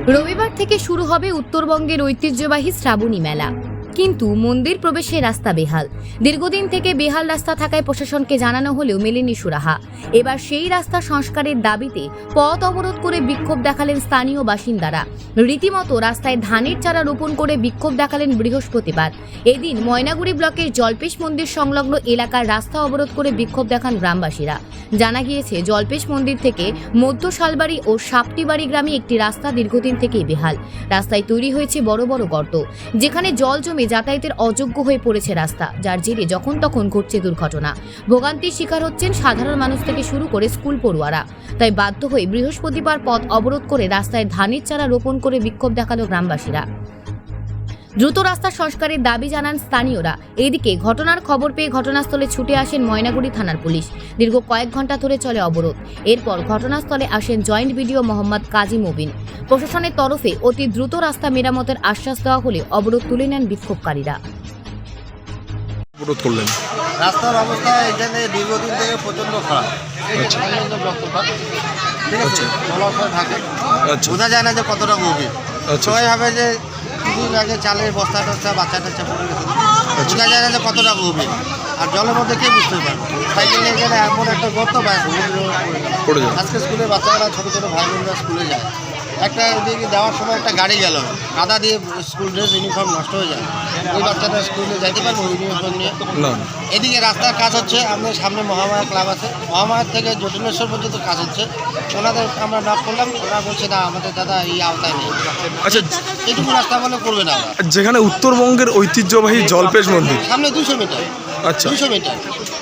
রবিবার থেকে শুরু হবে উত্তরবঙ্গের ঐতিহ্যবাহী শ্রাবণী মেলা, কিন্তু মন্দির প্রবেশে রাস্তা বেহাল। দীর্ঘদিন থেকে বেহাল রাস্তা থাকায় প্রশাসনকে জানানো হলেও মেলেনি সুরাহা। এবার সেই রাস্তা সংস্কারের দাবিতে পথ অবরোধ করে বিক্ষোভ দেখালেন স্থানীয় বাসিন্দারা। রীতিমতো রাস্তায় ধানের চারা রোপণ করে বিক্ষোভ দেখালেন বৃহস্পতিবার। এদিন ময়নাগুড়ি ব্লকের জল্পেশ মন্দির সংলগ্ন এলাকার রাস্তা অবরোধ করে বিক্ষোভ দেখান গ্রামবাসীরা। জানা গিয়েছে, জল্পেশ মন্দির থেকে মধ্য শালবাড়ি ও সাপটিবাড়ি গ্রামে একটি রাস্তা দীর্ঘদিন থেকেই বেহাল। রাস্তায় তৈরি হয়েছে বড় বড় গর্ত, যেখানে জল জমে যাতায়াতের অযোগ্য হয়ে পড়েছে রাস্তা, যার জেরে যখন তখন ঘটছে দুর্ঘটনা। ভোগান্তির শিকার হচ্ছেন সাধারণ মানুষ থেকে শুরু করে স্কুল পড়ুয়ারা। তাই বাধ্য হয়ে বৃহস্পতিবার পথ অবরোধ করে রাস্তায় ধানের চারা রোপণ করে বিক্ষোভ দেখালো গ্রামবাসীরা। দ্রুত রাস্তা সংস্কারের দাবি জানান স্থানীয়রা। এদিকে ঘটনার খবর পেয়ে ঘটনাস্থলে ছুটে আসেন ময়নাগুড়ি থানার পুলিশ। দীর্ঘ কয়েক ঘন্টা ধরে চলে অবরোধ। এরপর ঘটনাস্থলে আসেন জয়েন্ট বিডিও মোহাম্মদ কাজী মুবিন। প্রশাসনের তরফে অতি দ্রুত রাস্তা মেরামতের আশ্বাস দেওয়া হলে অবরোধ তুলে নেন বিক্ষোভকারীরা। রাস্তার অবস্থা এখানে দীর্ঘদিন থেকে প্রচণ্ড খারাপ। ঠিক আছে, জলাশয় থাকে, বোঝা যায় না যে কতটা গভীর। সবাই ভাবে যে কিছুদিন আগে চালের বস্তা টস্তা বাচ্চা টাচ্চা পড়ে গেছে, বোঝা যায় না যে কতটা গভীর। আর জলের মধ্যে কে বুঝতে পারবে। সাইকেলে এখানে এমন একটা গর্ত পায় আজকে স্কুলে বাচ্চারা ছোটো ছোটো ভাই বোনরা স্কুলে যায়, একটা এদিকে যাওয়ার সময় একটা গাড়ি গেল, কাদা দিয়ে স্কুল ড্রেস ইউনিফর্ম নষ্ট হয়ে যায়। ওই বাচ্চাটা স্কুলে যাইতে পারবো ইউনিফর্ম নিয়ে? এদিকে রাস্তার কাজ হচ্ছে, আমাদের সামনে মহামায়া ক্লাব আছে, মহামায়ার থেকে জটিলেশ্বর পর্যন্ত কাজ হচ্ছে। ওনাদের আমরা নক করলাম, ওরা বলছে না আমাদের দাদা এই আওতায় নেই। আচ্ছা, এইটুকু রাস্তা বলে করবে না। যেখানে উত্তরবঙ্গের ঐতিহ্যবাহী জল্পেশ মন্দির সামনে 200 মিটার, আচ্ছা 200 মিটার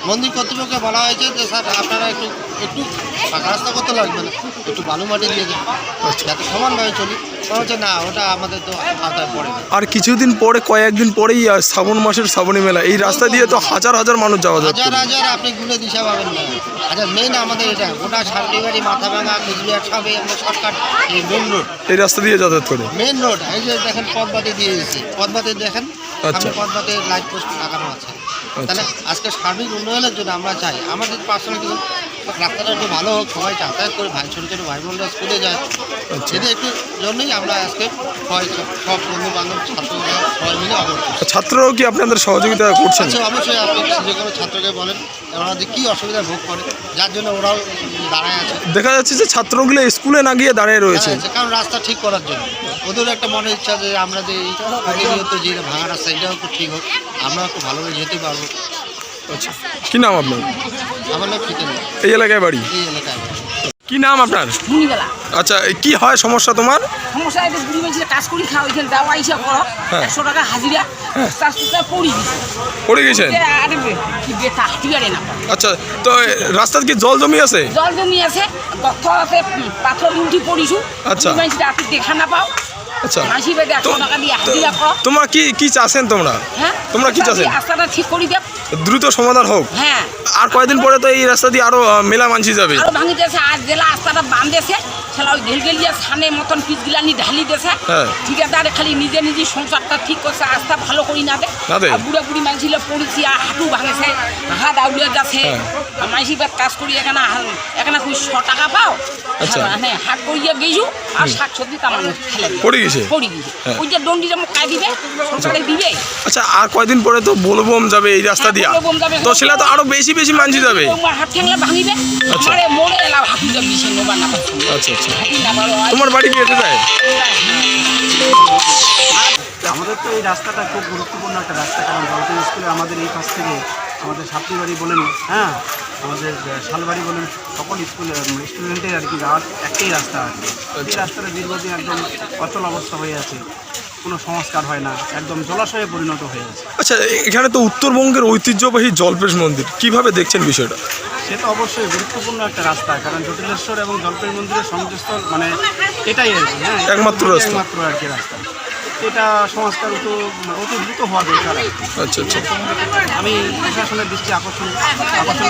মন্দির কর্তৃপক্ষকে বলা হয়েছে যে স্যার আপনারা একটু ফাঁকা রাস্তা করতে লাগবে না, একটু বালু মাটি দিয়ে দেন যাতে সমানভাবে চলি। মনে হচ্ছে না, ওটা আমাদের তো আওতায় পড়ে না। আর কিছুদিন পরে, কয়েকদিন পরেই শ্রাবণ মাসের শ্রাবণী মেলা, এই রাস্তা দিয়ে তো হাজার হাজার মানুষ যাওয়া যাচ্ছে। হাজার হাজার আপনি গুলে দিশা পাবেন না। আচ্ছা, মেন আমাদের এটা গোটা সাপটিবাড়ি, মাথাভাঙা, কুচবিহার সবই আমরা শর্টকাট এই মেন রোড, এই রাস্তা দিয়ে যাতায়াত করে মেন রোড। এই যে দেখেন পথবাতি দিয়ে দিচ্ছে, পথবাতি দেখেন, আচ্ছা পথবাতি লাইট পোস্ট লাগানো আছে। তাহলে আজকে সার্বিক উন্নয়নের জন্য আমরা চাই আমাদের পার্সোনাল কিছু রাস্তাটা একটু ভালো হোক, সবাই যাতায়াত করে, ভাই ছোটো ছোটো ভাই বোনরা স্কুলে যায়, সেটা একটু জন্যই আমরা আজকে সব বন্ধু বান্ধব ছাত্ররা সবাই মিলে অবরোধ করছি। ছাত্ররাও কি আপনাদের সহযোগিতা করছেন? আচ্ছা, অবশ্যই আপনি যে কোনো ছাত্রকে বলেন ওরা যে কী অসুবিধা ভোগ করে, যার জন্য ওরাও দাঁড়ায় আছে। দেখা যাচ্ছে যে ছাত্রগুলো স্কুলে না গিয়ে দাঁড়িয়ে রয়েছে, কারণ রাস্তা ঠিক করার জন্য ওদের একটা মনে ইচ্ছা যে আমরা যে যে ভাঙা রাস্তা এটাও একটু ঠিক হোক, আমরা একটু ভালোভাবে যেতে পারবো। আচ্ছা, কি নাম আপনার? আমার নাম ফিতেন, এই এলাকায় বাড়ি? এই এলাকায়। কি নাম আপনার? আচ্ছা, কি হয় সমস্যা তোমার? সমস্যা এটা বুড়ি মানুষের কাজ করি খাও, এখানে দেওয়া ইসা করো, 100 টাকা হাজিরা, রাস্তাটা পড়ে গেছেন? আচ্ছা, তো রাস্তার কি জল জমি আছে? জল জমি আছে, গর্ত আছে, পাথর উঠি পড়িছু। আচ্ছা, রাতে দেখা না পাও। আচ্ছা, তোমরা কি চাচ্ছেন? তোমরা কি চাচ্ছেন? রাস্তাটা ঠিক করে দেব, দ্রুত সমাধান হোক। হ্যাঁ, আর কয়েকদিন পরে তো এই রাস্তা দিয়ে আরো মেলা মানছি যাবে। আরো ভাঙিতেছে, আর জেলা রাস্তাটা বাঁধেছে, সেটা ওই ঢেলগেলিয়া সামনে মতন পিচগুলানি ঢালি দিয়েছে। ঠিকাদার খালি নিজে নিজে সংসারটা ঠিক করছে, রাস্তা ভালো করি না দেয়। বুড়া বুড়ি মানুষগুলো পড়েছি, হাঁটু ভাঙেছে, হাত আউলিয়া যাচ্ছে। মাইসি বাদ কাজ করি এখানে 100 টাকা পাও। আচ্ছা, মানে হাট করিয়া গেছু, আর শাক সবজি তামান ফেলে পড়ে গেছে। ওই যে দণ্ডি যেমন কাই দিবে, সরকারে দিবে। আচ্ছা, আর কয়দিন পরে তো বোলবম যাবে এই রাস্তা দিয়া, তো সেটা তো আরো বেশি বেশি মানছি যাবে। হাট ঠেংলা ভাঙিবে, আমারে মোড়ে এলাও হাঁটু যাবে সে নোবার না পাচ্ছে। আচ্ছা আচ্ছা, তোমার বাড়ি কি এটা যায়? আমাদের তো এই রাস্তাটা খুব গুরুত্বপূর্ণ একটা রাস্তা, কারণ জলপাই স্কুলে আমাদের এই পাশ থেকে আমাদের সাপটিবাড়ি বলেন, হ্যাঁ, আমাদের শালবাড়ি বলেন, সকল স্টুডেন্টের আর কি যাওয়ার একটাই রাস্তা আছে। এই রাস্তাটা দীর্ঘদিন একদম অচল অবস্থা হয়ে আছে, কোনো সংস্কার হয় না, একদম জলাশয়ে পরিণত হয়ে আছে। আচ্ছা, এখানে তো উত্তরবঙ্গের ঐতিহ্যবাহী জল্পেশ মন্দির, কিভাবে দেখছেন বিষয়টা? সেটা অবশ্যই গুরুত্বপূর্ণ একটা রাস্তা, কারণ জটিলেশ্বর এবং জলপাই মন্দিরের সংযোগস্থল, মানে এটাই আর কি, হ্যাঁ, একমাত্র আর কি রাস্তা। এটা সংস্কার তো অতি দ্রুত হওয়া দরকার। আচ্ছা আচ্ছা, আমি প্রশাসনের দৃষ্টি আকর্ষণের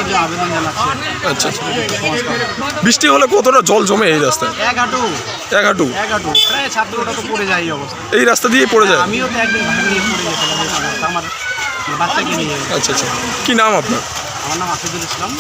জন্য আবেদন জানাচ্ছি। আচ্ছা, বৃষ্টি হলে কতটা জল জমে এই রাস্তায়? এক হাঁটু প্রায় ছাত্রটা তো পড়ে যায় এই অবস্থা, এই রাস্তা দিয়ে পড়ে যায়। আমিও তো একদিন ভাগ নিয়ে পড়ে গেছিলাম আমার বাচ্চাকে নিয়ে। আচ্ছা আচ্ছা, কি নাম আপনার? আমার নাম আসাদুল ইসলাম।